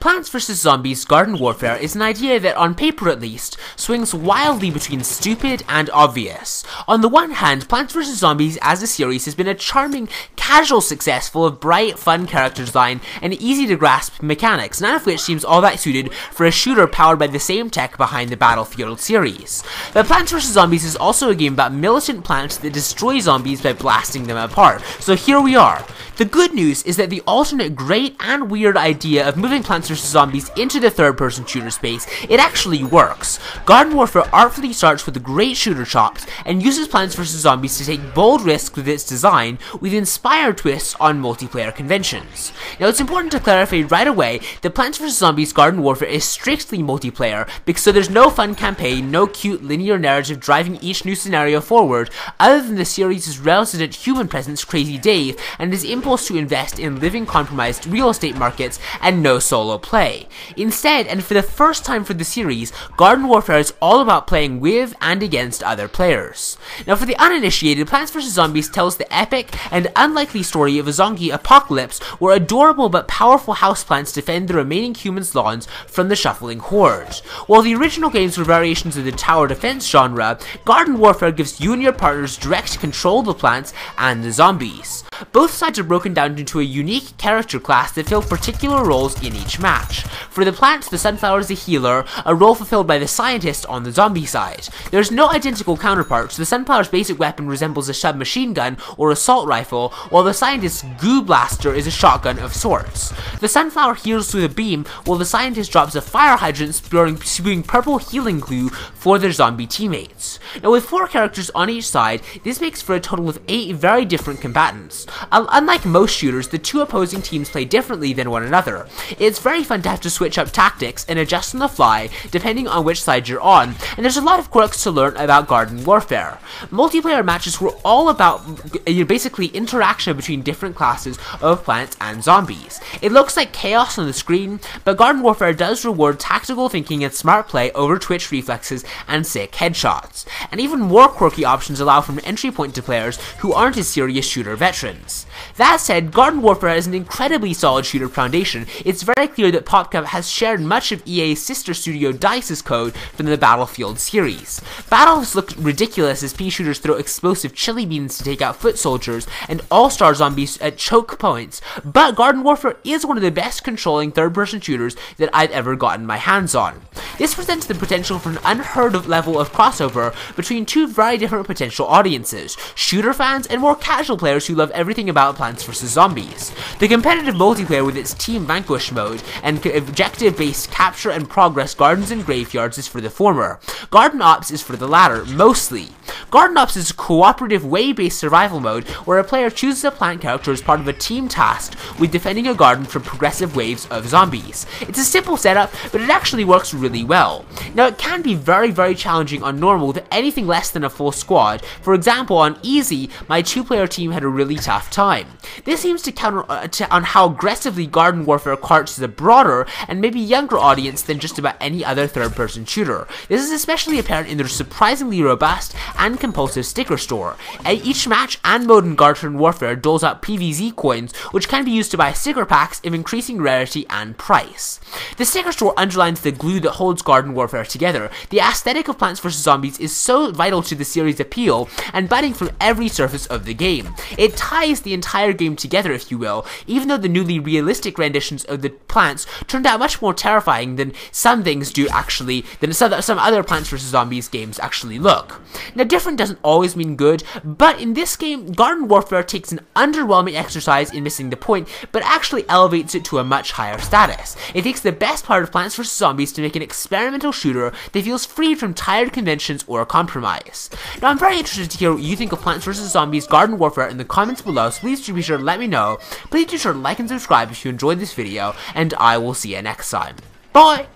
Plants vs. Zombies Garden Warfare is an idea that, on paper at least, swings wildly between stupid and obvious. On the one hand, Plants vs. Zombies as a series has been a charming, casual success full of bright, fun character design and easy-to-grasp mechanics, none of which seems all that suited for a shooter powered by the same tech behind the Battlefield series. But Plants vs. Zombies is also a game about militant plants that destroy zombies by blasting them apart, so here we are. The good news is that the alternate great and weird idea of moving Plants vs. Zombies into the third-person shooter space, it actually works. Garden Warfare artfully starts with the great shooter chops and uses Plants vs. Zombies to take bold risks with its design with inspired twists on multiplayer conventions. Now, it's important to clarify right away that Plants vs. Zombies Garden Warfare is strictly multiplayer, so there's no fun campaign, no cute linear narrative driving each new scenario forward, other than the series' resident human presence, Crazy Dave, and his impulse to invest in living compromised real estate markets, and no solo play. Instead, and for the first time for the series, Garden Warfare is all about playing with and against other players. Now, for the uninitiated, Plants vs. Zombies tells the epic and unlikely story of a zombie apocalypse where adorable but powerful houseplants defend the remaining humans' lawns from the shuffling horde. While the original games were variations of the tower defense genre, Garden Warfare gives you and your partners direct control of the plants and the zombies. Both sides are broken down into a unique character class that fill particular roles in each match. For the plants, the sunflower is a healer, a role fulfilled by the scientist on the zombie side. There's no identical counterparts. The sunflower's basic weapon resembles a submachine gun or assault rifle, while the scientist's goo blaster is a shotgun of sorts. The sunflower heals through a beam, while the scientist drops a fire hydrant spewing purple healing glue for their zombie teammates. Now, with 4 characters on each side, this makes for a total of 8 very different combatants. Unlike most shooters, the 2 opposing teams play differently than one another. It's very fun to have to switch up tactics and adjust on the fly depending on which side you're on, and there's a lot of quirks to learn about Garden Warfare. Multiplayer matches were all about basically interaction between different classes of plants and zombies. It looks like chaos on the screen, but Garden Warfare does reward tactical thinking and smart play over twitch reflexes and sick headshots. And even more quirky options allow for an entry point to players who aren't as serious shooter veterans. That said, Garden Warfare is an incredibly solid shooter foundation. It's very clear that Popcap has shared much of EA's sister studio DICE's code from the Battlefield series. Battles look ridiculous as pea shooters throw explosive chili beans to take out foot soldiers and all-star zombies at choke points, but Garden Warfare is one of the best controlling third-person shooters that I've ever gotten my hands on. This presents the potential for an unheard of level of crossover between 2 very different potential audiences, shooter fans and more casual players who love everything about Plants vs. Zombies. The competitive multiplayer with its Team Vanquish mode and objective-based capture and progress gardens and graveyards is for the former. Garden Ops is for the latter, mostly. Garden Ops is a cooperative way-based survival mode where a player chooses a plant character as part of a team tasked with defending a garden from progressive waves of zombies. It's a simple setup, but it actually works really well. Now, it can be very challenging on normal with anything less than a full squad. For example, on easy, my 2-player team had a really tough time. This seems to counter on how aggressively Garden Warfare carts a broader and maybe younger audience than just about any other third-person shooter. This is especially apparent in their surprisingly robust and compulsive sticker store. Each match and mode in Garden Warfare doles out PVZ coins, which can be used to buy sticker packs of increasing rarity and price. The sticker store underlines the glue that holds Garden Warfare together. The aesthetic of Plants vs. Zombies is so vital to the series' appeal and budding from every surface of the game. It ties the entire game together, if you will, even though the newly realistic renditions of the plants turned out much more terrifying than some other Plants vs. Zombies games actually look. Now, different doesn't always mean good, but in this game, Garden Warfare takes an underwhelming exercise in missing the point, but actually elevates it to a much higher status. It takes the best part of Plants vs. Zombies to make an experimental shooter that feels free from tired conventions or compromise. Now, I'm very interested to hear what you think of Plants vs. Zombies Garden Warfare in the comments below, so please do be sure to let me know. Please do sure to like and subscribe if you enjoyed this video, and I will see you next time. Bye!